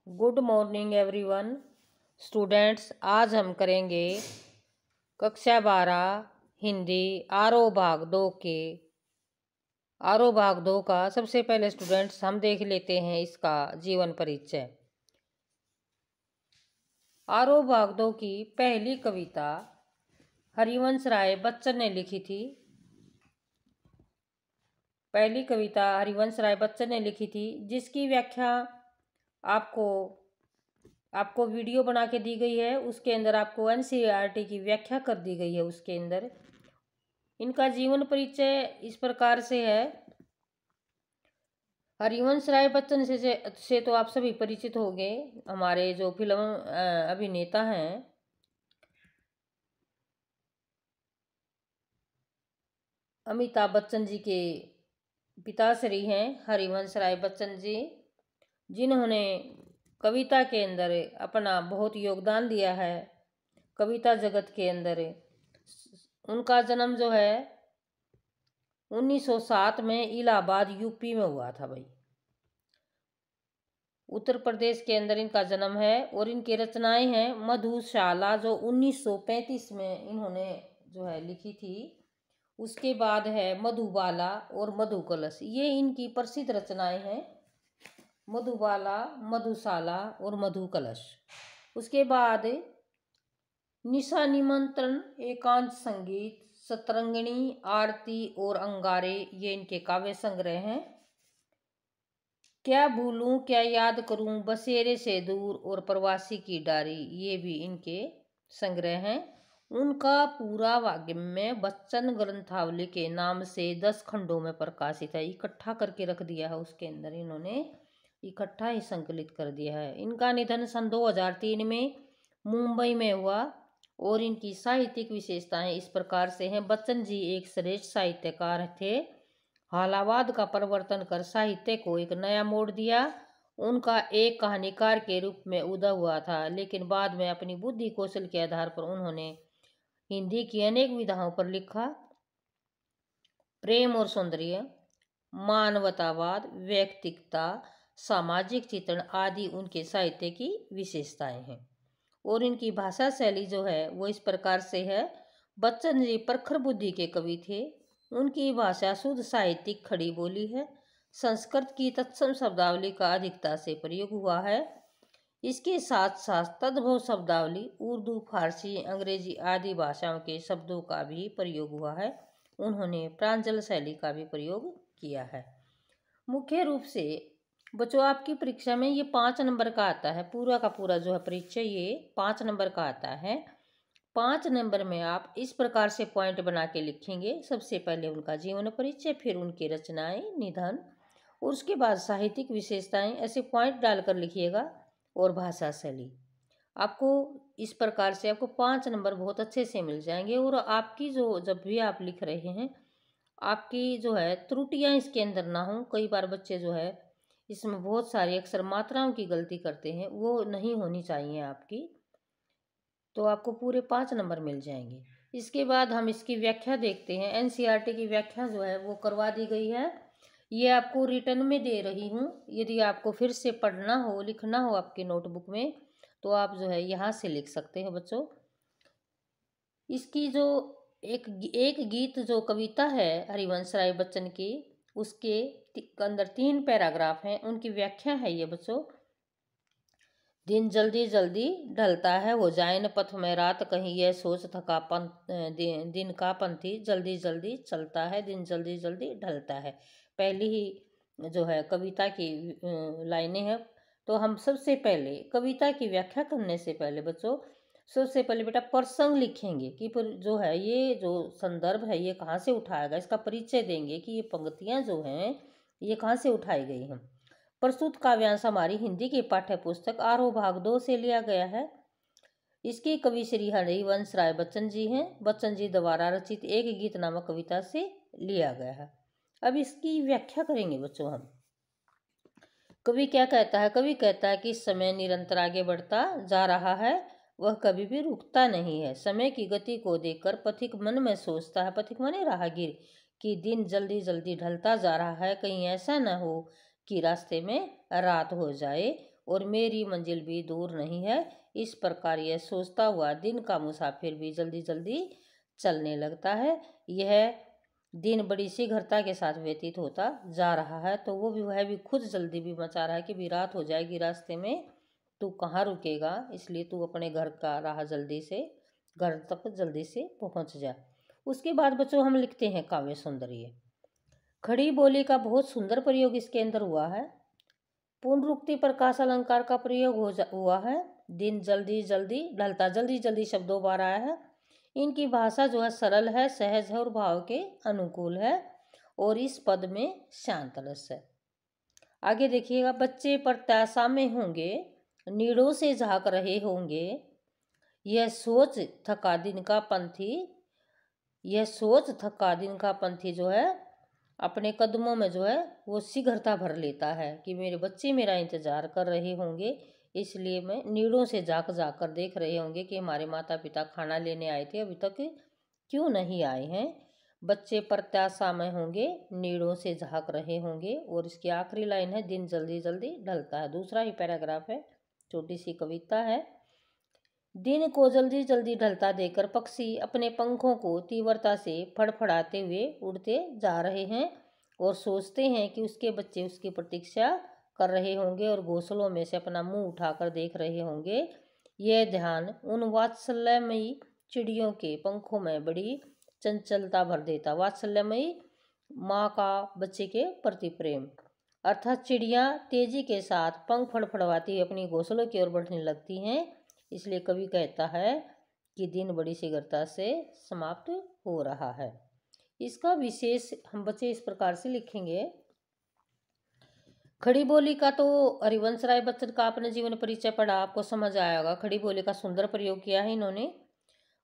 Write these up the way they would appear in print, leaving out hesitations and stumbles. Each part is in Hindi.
Good morning everyone. स्टूडेंट्स, आज हम करेंगे कक्षा 12 हिंदी आरो भाग दो का। सबसे पहले स्टूडेंट्स हम देख लेते हैं इसका जीवन परिचय। आरो भाग दो की पहली कविता हरिवंश राय बच्चन ने लिखी थी। पहली कविता हरिवंश राय बच्चन ने लिखी थी, जिसकी व्याख्या आपको वीडियो बना के दी गई है। उसके अंदर आपको एनसीईआरटी की व्याख्या कर दी गई है। उसके अंदर इनका जीवन परिचय इस प्रकार से है। हरिवंश राय बच्चन से तो आप सभी परिचित होंगे। हमारे जो फिल्म अभिनेता हैं, अमिताभ बच्चन जी के पिताश्री हैं हरिवंश राय बच्चन जी, जिन्होंने कविता के अंदर अपना बहुत योगदान दिया है कविता जगत के अंदर। उनका जन्म जो है 1907 में इलाहाबाद यूपी में हुआ था भाई। उत्तर प्रदेश के अंदर इनका जन्म है। और इनकी रचनाएं हैं मधुशाला, जो 1935 में इन्होंने जो है लिखी थी। उसके बाद है मधुबाला और मधुकलश। ये इनकी प्रसिद्ध रचनाएं हैं, मधुबाला, मधुशाला और मधुकलश। उसके बाद निशा निमंत्रण, एकांत संगीत, सतरंगिणी, आरती और अंगारे, ये इनके काव्य संग्रह हैं। क्या भूलूं क्या याद करूं, बसेरे से दूर और प्रवासी की डारी, ये भी इनके संग्रह हैं। उनका पूरा वाग्मय बच्चन ग्रंथावली के नाम से 10 खंडों में प्रकाशित है। इकट्ठा करके रख दिया है, उसके अंदर इन्होंने इकट्ठा ही संकलित कर दिया है। इनका निधन सन 2003 में मुंबई में हुआ। और इनकी साहित्यिक विशेषताएं इस प्रकार से हैं। बच्चन जी एक श्रेष्ठ साहित्यकार थे। हालावाद का परिवर्तन कर साहित्य को एक नया मोड़ दिया। उनका एक कहानीकार के रूप में उदय हुआ था, लेकिन बाद में अपनी बुद्धि कौशल के आधार पर उन्होंने हिंदी की अनेक विधाओं पर लिखा। प्रेम और सौंदर्य, मानवतावाद, व्यक्तिकता, सामाजिक चित्रण आदि उनके साहित्य की विशेषताएं हैं। और इनकी भाषा शैली जो है वो इस प्रकार से है। बच्चन जी प्रखर बुद्धि के कवि थे। उनकी भाषा शुद्ध साहित्यिक खड़ी बोली है। संस्कृत की तत्सम शब्दावली का अधिकता से प्रयोग हुआ है। इसके साथ साथ तद्भव शब्दावली, उर्दू, फारसी, अंग्रेजी आदि भाषाओं के शब्दों का भी प्रयोग हुआ है। उन्होंने प्रांजल शैली का भी प्रयोग किया है। मुख्य रूप से बच्चों आपकी परीक्षा में ये 5 नंबर का आता है। पूरा का पूरा जो है परिचय ये 5 नंबर का आता है। 5 नंबर में आप इस प्रकार से पॉइंट बना के लिखेंगे। सबसे पहले उनका जीवन परिचय, फिर उनकी रचनाएं, निधन, और उसके बाद साहित्यिक विशेषताएं, ऐसे पॉइंट डालकर लिखिएगा। और भाषा शैली आपको इस प्रकार से आपको 5 नंबर बहुत अच्छे से मिल जाएंगे। और आपकी जो जब भी आप लिख रहे हैं, आपकी जो है त्रुटियां इसके अंदर ना हो। कई बार बच्चे जो है इसमें बहुत सारी अक्षर मात्राओं की गलती करते हैं, वो नहीं होनी चाहिए आपकी। तो आपको पूरे 5 नंबर मिल जाएंगे। इसके बाद हम इसकी व्याख्या देखते हैं। एनसीईआरटी की व्याख्या जो है वो करवा दी गई है। ये आपको रिटर्न में दे रही हूँ। यदि आपको फिर से पढ़ना हो, लिखना हो आपके नोटबुक में, तो आप जो है यहाँ से लिख सकते हैं बच्चों। इसकी जो एक गीत जो कविता है हरिवंश राय बच्चन की, उसके अंदर 3 पैराग्राफ हैं। उनकी व्याख्या है ये बच्चों। दिन जल्दी जल्दी ढलता है, हो जाए न पथ में रात, कहीं यह सोच थका दिन का पंथी, जल्दी जल्दी चलता है, दिन जल्दी जल्दी ढलता है। पहली ही जो है कविता की लाइनें हैं। तो हम सबसे पहले कविता की व्याख्या करने से पहले बच्चों, सबसे पहले बेटा प्रसंग लिखेंगे कि जो है ये जो संदर्भ है ये कहाँ से उठाया गया। इसका परिचय देंगे कि ये पंक्तियाँ जो हैं ये कहाँ से उठाई गई हैं। प्रस्तुत काव्यांश हमारी हिंदी की पाठ्य पुस्तक आरो भाग 2 से लिया गया है। इसके कवि श्री हरिवंश राय बच्चन जी हैं। बच्चन जी द्वारा रचित एक गीत नामक कविता से लिया गया है। अब इसकी व्याख्या करेंगे बच्चों हम। कवि क्या कहता है? कवि कहता है कि समय निरंतर आगे बढ़ता जा रहा है, वह कभी भी रुकता नहीं है। समय की गति को देखकर पथिक मन में सोचता है, पथिक माने राहगीर, कि दिन जल्दी जल्दी ढलता जा रहा है, कहीं ऐसा न हो कि रास्ते में रात हो जाए। और मेरी मंजिल भी दूर नहीं है। इस प्रकार यह सोचता हुआ दिन का मुसाफिर भी जल्दी जल्दी चलने लगता है। यह दिन बड़ी शीघ्रता के साथ व्यतीत होता जा रहा है। तो वह भी खुद जल्दी भी मचा रहा है कि भी रात हो जाएगी, रास्ते में तू कहाँ रुकेगा, इसलिए तू अपने घर का राह जल्दी से घर तक जल्दी से पहुँच जा। उसके बाद बच्चों हम लिखते हैं काव्य सौंदर्य। खड़ी बोली का बहुत सुंदर प्रयोग इसके अंदर हुआ है। पुनरुक्ति प्रकाश अलंकार का प्रयोग हुआ है। दिन जल्दी जल्दी ढलता, जल्दी जल्दी शब्द 2 बार आया है। इनकी भाषा जो है सरल है, सहज है और भाव के अनुकूल है और इस पद में शांत रस है। आगे देखिएगा, बच्चे प्रत्याशा में होंगे, नीड़ों से झांक रहे होंगे, यह सोच थका दिन का पंथी, यह सोच थका दिन का पंथी जो है अपने कदमों में जो है वो शीघ्रता भर लेता है कि मेरे बच्चे मेरा इंतजार कर रहे होंगे, इसलिए मैं नीड़ों से झांक झांक कर देख रहे होंगे कि हमारे माता पिता खाना लेने आए थे, अभी तक क्यों नहीं आए हैं। बच्चे प्रत्याशा में होंगे, नीड़ों से झांक रहे होंगे। और इसकी आखिरी लाइन है, दिन जल्दी जल्दी ढलता है। दूसरा ही पैराग्राफ है, छोटी सी कविता है। दिन को जल्दी जल्दी ढलता देकर पक्षी अपने पंखों को तीव्रता से फड़फड़ाते हुए उड़ते जा रहे हैं और सोचते हैं कि उसके बच्चे उसकी प्रतीक्षा कर रहे होंगे और घोंसलों में से अपना मुंह उठाकर देख रहे होंगे। यह ध्यान उन वात्सल्यमयी चिड़ियों के पंखों में बड़ी चंचलता भर देता। वात्सल्यमयी माँ का बच्चे के प्रति प्रेम, अर्थात चिड़ियाँ तेजी के साथ पंख फड़फड़ाती हुई अपनी घोंसलों की ओर बढ़ने लगती हैं। इसलिए कवि कहता है कि दिन बड़ी शीघ्रता से समाप्त हो रहा है। इसका विशेष हम बच्चे इस प्रकार से लिखेंगे। खड़ी बोली का तो हरिवंश राय बच्चन का अपने जीवन परिचय पढ़ा, आपको समझ आएगा। खड़ी बोली का सुंदर प्रयोग किया है इन्होंने।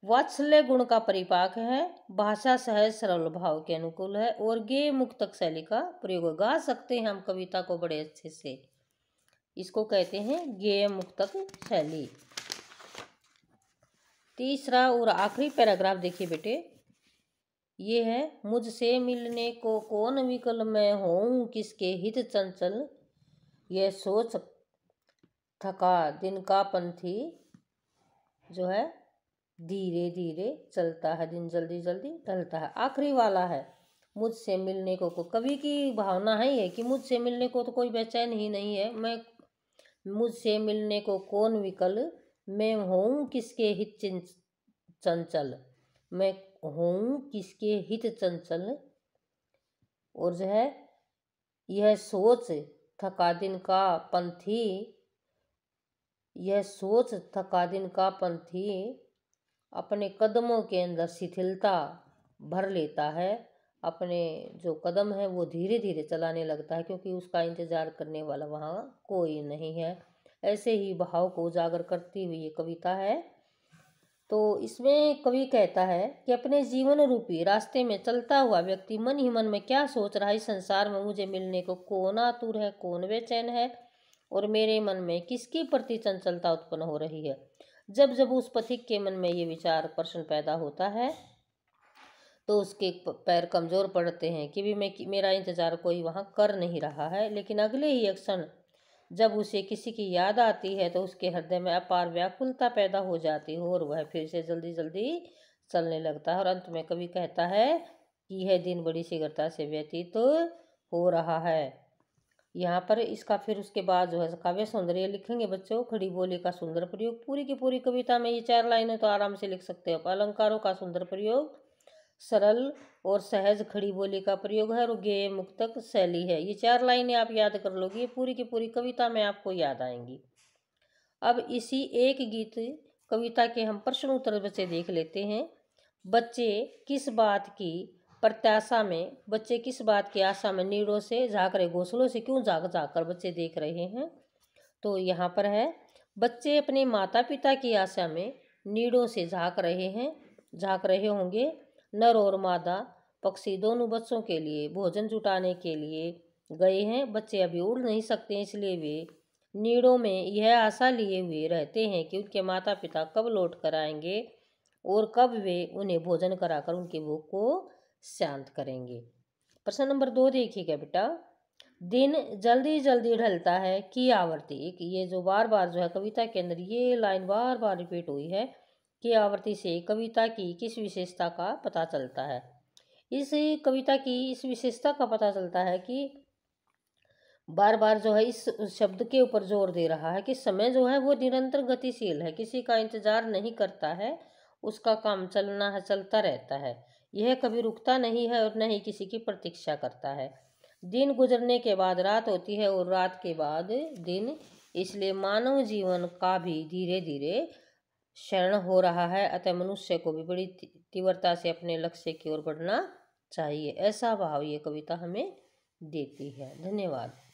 वात्सल्य गुण का परिपाक है, भाषा सहज सरल भाव के अनुकूल है और गेय मुक्तक शैली का प्रयोग। गा सकते हैं हम कविता को बड़े अच्छे से, इसको कहते हैं गेय मुक्तक शैली। तीसरा और आखिरी पैराग्राफ देखिए बेटे, ये है, मुझसे मिलने को कौन विकल मैं हूँ किसके हित चंचल, यह सोच थका दिन का पंथी जो है धीरे धीरे चलता है, दिन जल्दी जल्दी ढलता है। आखिरी वाला है, मुझसे मिलने को कवि की भावना है ये कि मुझसे मिलने को तो कोई बेचैन ही नहीं है। मैं मुझसे मिलने को कौन विकल, मैं हूँ किसके हित चंचल, मैं हूँ किसके हित चंचल। और जो है यह सोच थका दिन का पंथी, यह सोच थका दिन का पंथी अपने कदमों के अंदर शिथिलता भर लेता है। अपने जो कदम है वो धीरे धीरे चलाने लगता है क्योंकि उसका इंतजार करने वाला वहाँ कोई नहीं है। ऐसे ही भाव को उजागर करती हुई ये कविता है। तो इसमें कवि कहता है कि अपने जीवन रूपी रास्ते में चलता हुआ व्यक्ति मन ही मन में क्या सोच रहा है, इस संसार में मुझे मिलने को कौन आतुर है, कौन बेचैन है और मेरे मन में किसकी प्रति चंचलता उत्पन्न हो रही है। जब जब उस पथिक के मन में ये विचार प्रश्न पैदा होता है तो उसके पैर कमज़ोर पड़ते हैं कि भी मेरा इंतज़ार कोई वहाँ कर नहीं रहा है। लेकिन अगले ही क्षण जब उसे किसी की याद आती है तो उसके हृदय में अपार व्याकुलता पैदा हो जाती है और वह फिर से जल्दी जल्दी चलने लगता है। और अंत में कवि कहता है कि यह दिन बड़ी शीघ्रता से व्यतीत हो रहा है। यहाँ पर इसका फिर उसके बाद जो है काव्य सौंदर्य लिखेंगे बच्चों। खड़ी बोली का सुंदर प्रयोग, पूरी की पूरी कविता में ये 4 लाइनें तो आराम से लिख सकते हो। अलंकारों का सुंदर प्रयोग, सरल और सहज खड़ी बोली का प्रयोग है और गेय मुक्तक शैली है। ये 4 लाइनें आप याद कर लोगे, पूरी की पूरी कविता में आपको याद आएंगी। अब इसी एक गीत कविता के हम प्रश्न उत्तर बच्चे देख लेते हैं। बच्चे किस बात की प्रत्याशा में, बच्चे किस बात की आशा में नीड़ों से झांक रहे, घोंसलों से क्यों झांक झांक कर बच्चे देख रहे हैं। तो यहाँ पर है, बच्चे अपने माता पिता की आशा में नीड़ों से झांक रहे होंगे। नर और मादा पक्षी दोनों बच्चों के लिए भोजन जुटाने के लिए गए हैं। बच्चे अभी उड़ नहीं सकते, इसलिए वे नीड़ों में यह आशा लिए हुए रहते हैं कि उनके माता पिता कब लौट कर आएंगे और कब वे उन्हें भोजन कराकर उनकी भूख को शांत करेंगे। प्रश्न नंबर 2 देखिएगा बेटा, दिन जल्दी जल्दी ढलता है की आवृत्ति, एक ये जो बार बार जो है कविता के अंदर ये लाइन बार बार रिपीट हुई है कि आवृत्ति से कविता की किस विशेषता का पता चलता है। इस कविता की इस विशेषता का पता चलता है कि बार बार जो है इस शब्द के ऊपर जोर दे रहा है कि समय जो है वो निरंतर गतिशील है, किसी का इंतजार नहीं करता है, उसका काम चलना है, चलता रहता है। यह कभी रुकता नहीं है और न ही किसी की प्रतीक्षा करता है। दिन गुजरने के बाद रात होती है और रात के बाद दिन, इसलिए मानव जीवन का भी धीरे धीरे क्षरण हो रहा है। अतः मनुष्य को भी बड़ी तीव्रता से अपने लक्ष्य की ओर बढ़ना चाहिए, ऐसा भाव ये कविता हमें देती है। धन्यवाद।